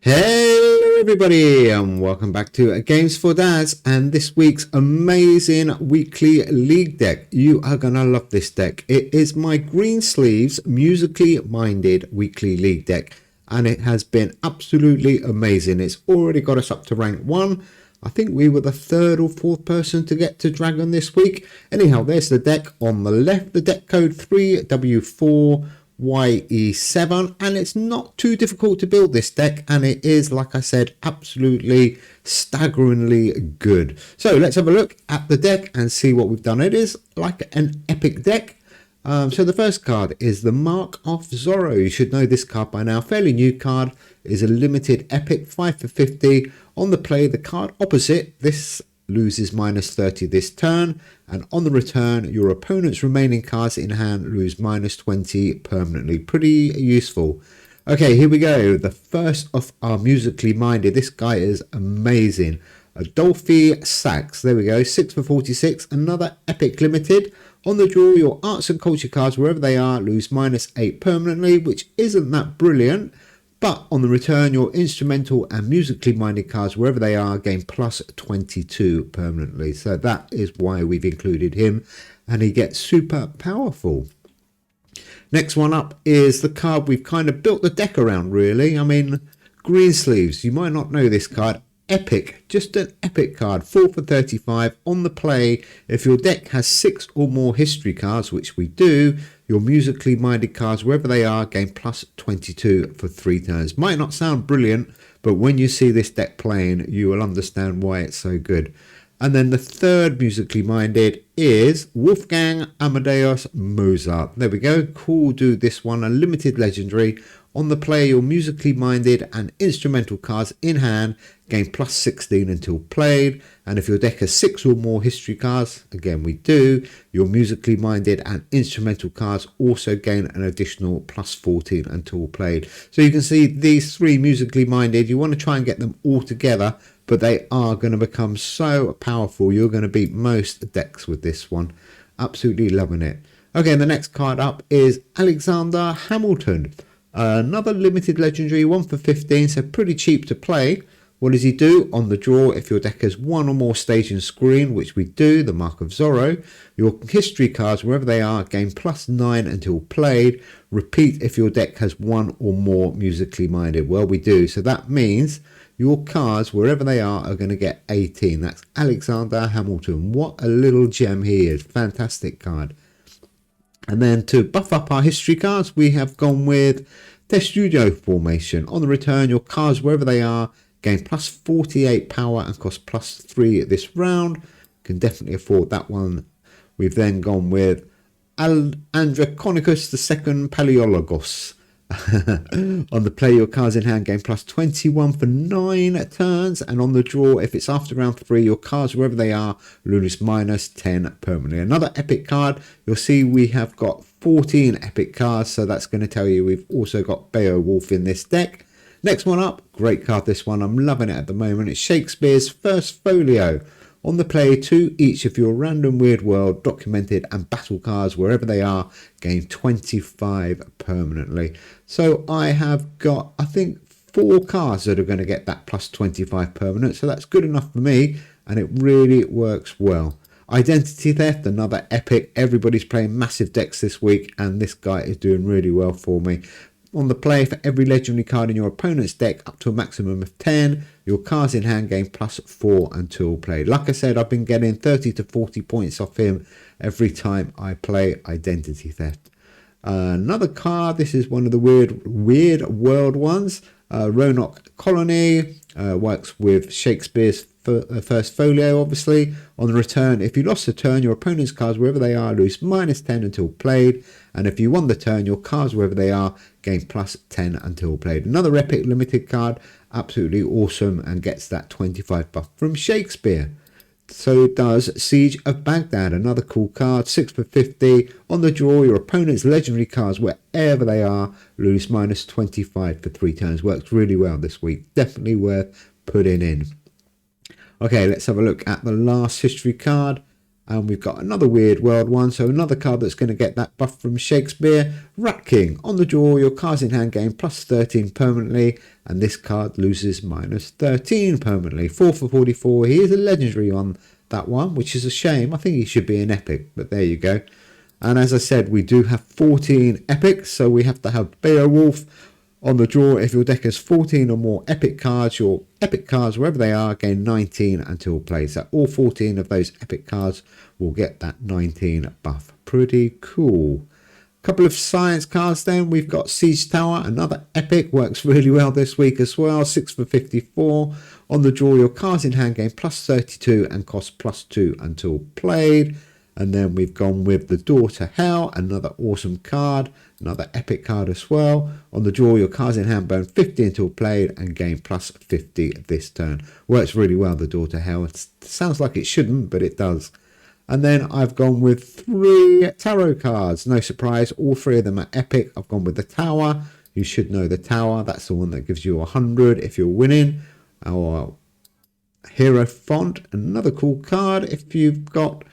Hello everybody and welcome back to Games for Dads and this week's amazing weekly league deck. You are going to love this deck. It is my Greensleeves musically minded weekly league deck and it has been absolutely amazing. It's already got us up to rank 1. I think we were the third or fourth person to get to Dragon this week. Anyhow, there's the deck on the left, the deck code 3W4 YE7, and it's not too difficult to build this deck, and it is, like I said, absolutely staggeringly good. So let's have a look at the deck and see what we've done. It is like an epic deck. So the first card is the Mark of Zorro. You should know this card by now. Fairly new card. It is a limited epic, 5 for 50. On the play, the card opposite this loses minus 30 this turn, and on the return your opponent's remaining cards in hand lose minus 20 permanently. Pretty useful. Okay, here we go. The first of our musically minded. This guy is amazing. Adolphe Sax. There we go. 6 for 46. Another epic limited. On the draw, your arts and culture cards, wherever they are, lose minus 8 permanently, which isn't that brilliant. But on the return, your instrumental and musically minded cards, wherever they are, gain plus 22 permanently. So that is why we've included him, and he gets super powerful. Next one up is the card we've kind of built the deck around, really. I mean, Greensleeves. You might not know this card. Epic, just an epic card, 4 for 35. On the play, if your deck has 6 or more history cards, which we do, your musically minded cards, wherever they are, gain plus 22 for 3 turns. Might not sound brilliant, but when you see this deck playing, you will understand why it's so good. And then the third musically minded is Wolfgang Amadeus Mozart. There we go. Cool, do this one, a limited legendary. On the play, your musically minded and instrumental cards in hand gain plus 16 until played. And if your deck has 6 or more history cards, again we do, your musically minded and instrumental cards also gain an additional plus 14 until played. So you can see these 3 musically minded, you want to try and get them all together, but they are going to become so powerful. You're going to beat most decks with this one. Absolutely loving it. Okay, the next card up is Alexander Hamilton. Another limited legendary, 1 for 15, so pretty cheap to play. What does he do? On the draw, if your deck has 1 or more staging screen, which we do, the Mark of Zorro, your history cards, wherever they are, gain plus 9 until played. Repeat if your deck has 1 or more musically minded. Well, we do, so that means your cards, wherever they are going to get 18. That's Alexander Hamilton. What a little gem he is. Fantastic card. And then to buff up our history cards, we have gone with Testudo formation. On the return, your cards, wherever they are, gain plus 48 power and cost plus 3 this round. Can definitely afford that one. We've then gone with Androconicus II Paleologos. On the play, your cards in hand gain plus 21 for 9 turns, and on the draw, if it's after round 3, your cards, wherever they are, lose minus 10 permanently. Another epic card. You'll see we have got 14 epic cards, so that's going to tell you we've also got Beowulf in this deck. Next one up, great card this one, I'm loving it at the moment. It's Shakespeare's First Folio. On the play, 2 each of your random weird world, documented and battle cards, wherever they are, gain 25 permanently. So I have got, I think, 4 cards that are going to get that plus 25 permanent. So that's good enough for me, and it really works well. Identity Theft, another epic. Everybody's playing massive decks this week, and this guy is doing really well for me. On the play, for every legendary card in your opponent's deck up to a maximum of 10, your cards in hand gain plus 4 until played. Like I said, I've been getting 30 to 40 points off him every time I play Identity Theft. Another card, this is one of the weird world ones. Roanoke Colony, works with Shakespeare's First Folio, obviously. On the return, if you lost the turn, your opponent's cards, wherever they are, lose minus 10 until played. And if you won the turn, your cards, wherever they are, gain plus 10 until played. Another epic limited card, absolutely awesome, and gets that 25 buff from Shakespeare. So does Siege of Baghdad, another cool card, 6 for 50. On the draw, your opponent's legendary cards, wherever they are, lose minus 25 for 3 turns. Works really well this week. Definitely worth putting in. Okay, let's have a look at the last history card. And we've got another Weird World one, so another card that's going to get that buff from Shakespeare. Rat King. On the draw, your cards in hand gain plus 13 permanently, and this card loses minus 13 permanently. 4 for 44. He is a legendary on that one, which is a shame. I think he should be an epic, but there you go. And as I said, we do have 14 epics, so we have to have Beowulf on the draw. If your deck has 14 or more epic cards, your epic cards, wherever they are, gain 19 until play. So all 14 of those epic cards will get that 19 buff. Pretty cool. Couple of science cards then. We've got Siege Tower, another epic, works really well this week as well. 6 for 54. On the draw, your cards in hand gain plus 32 and cost plus 2 until played. And then we've gone with the Door to Hell, another awesome card, another epic card as well. On the draw, your cards in hand burn 50 until played and gain plus 50 this turn. Works really well, the Door to Hell. It sounds like it shouldn't, but it does. And then I've gone with 3 tarot cards. No surprise, all 3 of them are epic. I've gone with the Tower. You should know the Tower. That's the one that gives you 100 if you're winning. Or Hero Font, another cool card. If you've got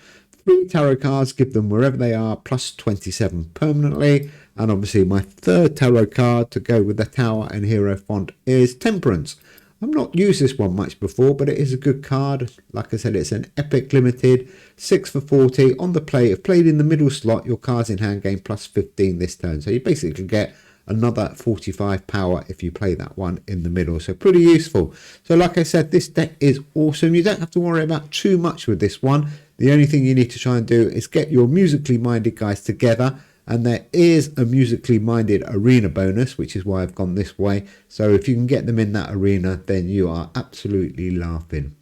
3 tarot cards, give them wherever they are, plus 27 permanently. And obviously my 3rd tarot card to go with the Tower and Hero Font is Temperance. I've not used this one much before, but it is a good card. Like I said, it's an epic limited, 6 for 40. On the play, if played in the middle slot, your cards in hand gain plus 15 this turn. So you basically get another 45 power if you play that one in the middle. So pretty useful. So like I said, this deck is awesome. You don't have to worry about too much with this one. The only thing you need to try and do is get your musically minded guys together. And there is a musically minded arena bonus, which is why I've gone this way. So if you can get them in that arena, then you are absolutely laughing.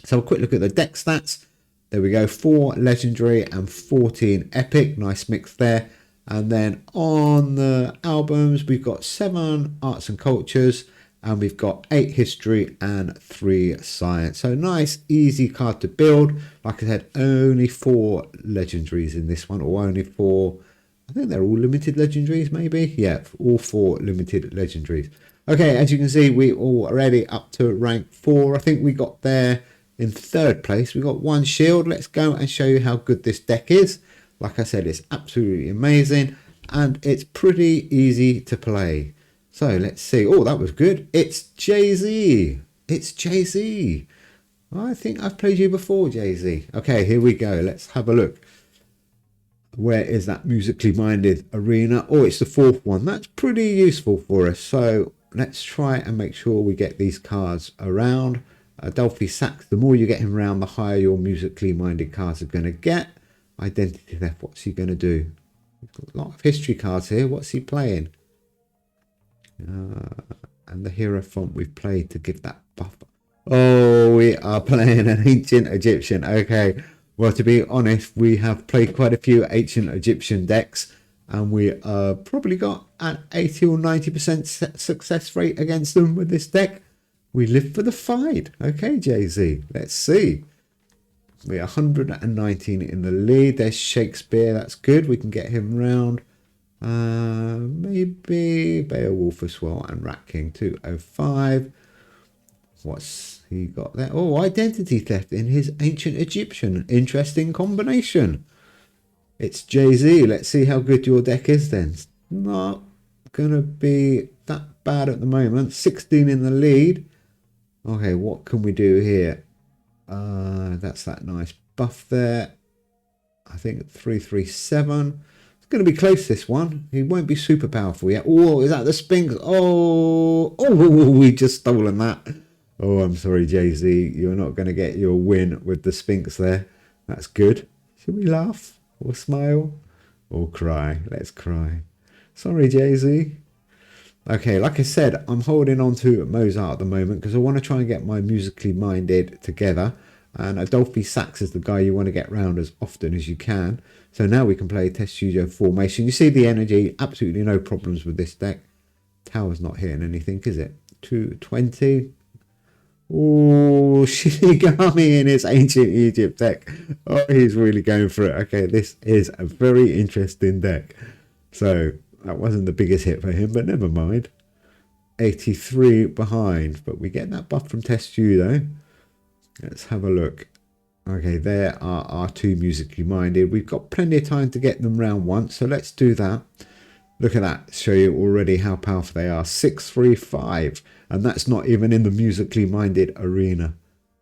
So a quick look at the deck stats. There we go, 4 legendary and 14 epic. Nice mix there. And then on the albums, we've got 7 arts and cultures, and we've got 8 history and 3 science. So nice, easy card to build. Like I said, only 4 legendaries in this one, or only 4. I think they're all limited legendaries, maybe. Yeah, all 4 limited legendaries. Okay, as you can see, we're already up to rank 4. I think we got there in 3rd place. We got 1 shield. Let's go and show you how good this deck is. Like I said, it's absolutely amazing, and it's pretty easy to play. So let's see. Oh, that was good. It's Jay-Z. It's Jay-Z. I think I've played you before, Jay-Z. Okay, here we go. Let's have a look. Where is that musically minded arena? Oh, it's the 4th one. That's pretty useful for us. So let's try and make sure we get these cards around. Adelphi Sachs, the more you get him around, the higher your musically minded cards are going to get. Identity theft, what's he going to do? We've got a lot of history cards here. What's he playing? And the hero font we've played to give that buff. Oh, we are playing an ancient Egyptian. Okay, well, to be honest, we have played quite a few ancient Egyptian decks, and we probably got an 80 or 90% success rate against them with this deck. We live for the fight. Okay, Jay-Z, let's see. We're 119 in the lead. There's Shakespeare. That's good. We can get him round. Maybe Beowulf as well. And Rat King 205. What's he got there? Oh, identity theft in his ancient Egyptian. Interesting combination. It's Jay-Z. Let's see how good your deck is then. It's not going to be that bad at the moment. 16 in the lead. Okay, what can we do here? That's that nice buff there. I think 337. It's going to be close, this one. He won't be super powerful yet. Oh, is that the Sphinx? Oh, we just stolen that. Oh, I'm sorry, Jay-Z. You're not going to get your win with the Sphinx there. That's good. Should we laugh or smile or cry? Let's cry. Sorry, Jay-Z. Okay, like I said, I'm holding on to Mozart at the moment because I want to try and get my musically minded together. And Adelphi Sachs is the guy you want to get round as often as you can. So now we can play Test Studio Formation. You see the energy, absolutely no problems with this deck. Tower's not hitting anything, is it? 220. Oh, Shinigami in his ancient Egypt deck. Oh, he's really going for it. Okay, this is a very interesting deck. So that wasn't the biggest hit for him, but never mind. 83 behind, but we get that buff from Test Studio. Let's have a look. Okay, there are our two musically minded. We've got plenty of time to get them round once, so let's do that. Look at that, show you already how powerful they are. 635, and that's not even in the musically minded arena.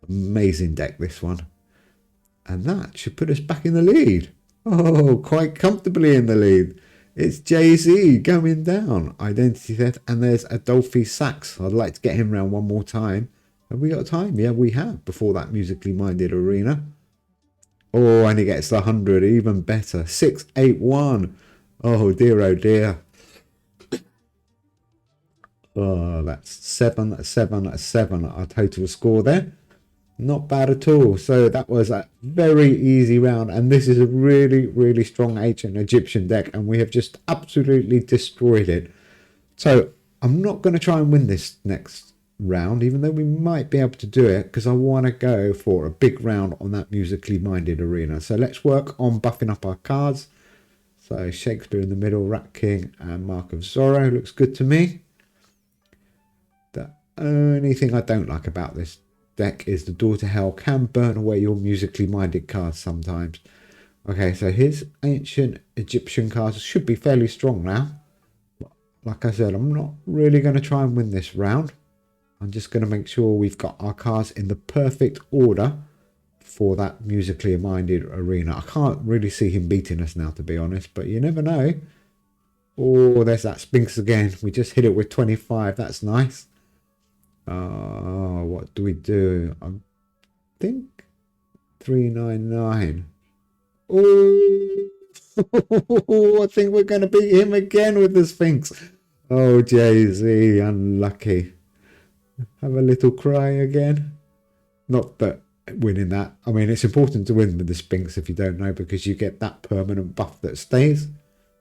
Amazing deck, this one. And that should put us back in the lead. Oh, quite comfortably in the lead. It's Jay-Z going down. Identity theft, and there's Adolphe Sax. I'd like to get him round one more time. Have we got time? Yeah, we have, before that musically minded arena. Oh, and he gets the 100, even better. 681. Oh dear, oh dear. Oh, that's 7, 7, 7. Our total score there. Not bad at all. So that was a very easy round. And this is a really, really strong ancient Egyptian deck. And we have just absolutely destroyed it. So I'm not going to try and win this next round, even though we might be able to do it, because I want to go for a big round on that musically minded arena. So let's work on buffing up our cards. So Shakespeare in the middle, Rat King and Mark of Zorro looks good to me. The only thing I don't like about this deck is the Door to Hell can burn away your musically minded cards sometimes. Okay, so his ancient Egyptian cards should be fairly strong now. Like I said, I'm not really going to try and win this round. I'm just going to make sure we've got our cards in the perfect order for that musically minded arena. I can't really see him beating us now, to be honest, but you never know. Oh, there's that Sphinx again. We just hit it with 25. That's nice. What do we do? I think 399. Oh, I think we're going to beat him again with the Sphinx. Oh, Jay-Z, unlucky. Have a little cry again. Not that winning that, I mean, it's important to win with the Sphinx if you don't know, because you get that permanent buff that stays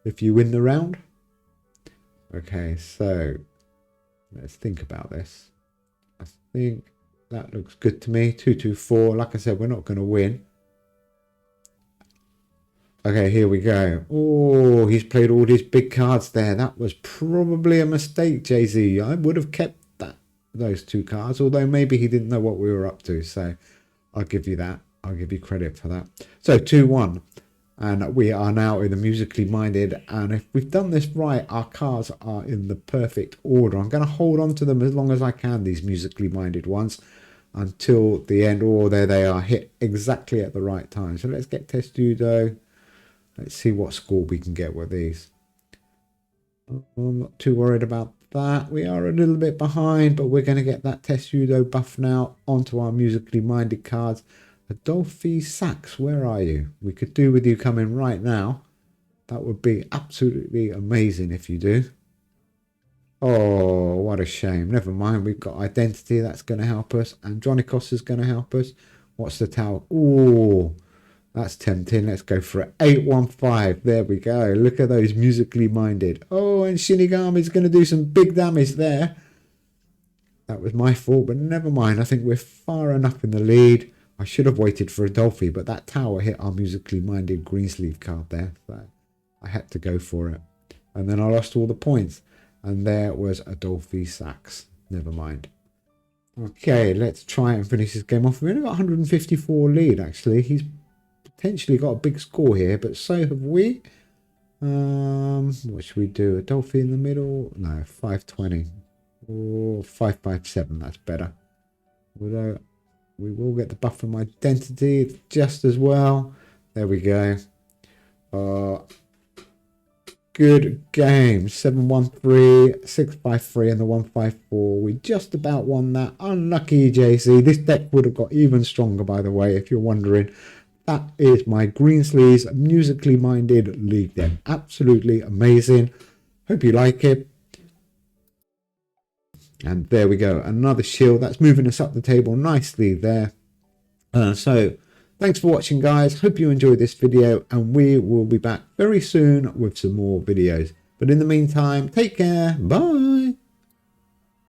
if you win the round. Okay, so let's think about this. I think that looks good to me. 224. Like I said, we're not going to win. Okay, here we go. Oh, he's played all these big cards there. That was probably a mistake, Jay-Z. I would have kept those two cards, although maybe he didn't know what we were up to. So I'll give you that. I'll give you credit for that. So 2-1. And we are now in the musically minded. And if we've done this right, our cards are in the perfect order. I'm going to hold on to them as long as I can, these musically minded ones, until the end. Oh, there they are, hit exactly at the right time. So let's get Testudo. Let's see what score we can get with these. I'm not too worried about that. We are a little bit behind, but we're going to get that Testudo buff now onto our musically minded cards. Adolphe Sax, where are you? We could do with you coming right now. That would be absolutely amazing if you do. Oh, what a shame. Never mind. We've got Identity. That's going to help us. Andronikos is going to help us. What's the tower? Oh, that's tempting. Let's go for it. 815. There we go. Look at those musically minded. Oh, and Shinigami's going to do some big damage there. That was my fault, but never mind. I think we're far enough in the lead. I should have waited for Adolphe, but that tower hit our musically minded Greensleeve card there. So I had to go for it. And then I lost all the points. And there was Adolphe Sax. Never mind. Okay, let's try and finish this game off. We've only got 154 lead, actually. He's potentially got a big score here, but so have we. What should we do? Adolphe in the middle? No, 520. Or 557, that's better. Although we will get the buff from Identity just as well. There we go. Good game. 713, 653 and the 154. We just about won that. Unlucky, JC. This deck would have got even stronger, by the way, if you're wondering. That is my Greensleeves musically minded league deck. Absolutely amazing. Hope you like it. And there we go. Another shield. That's moving us up the table nicely there. So thanks for watching, guys. Hope you enjoyed this video, and we will be back very soon with some more videos. But in the meantime, take care. Bye.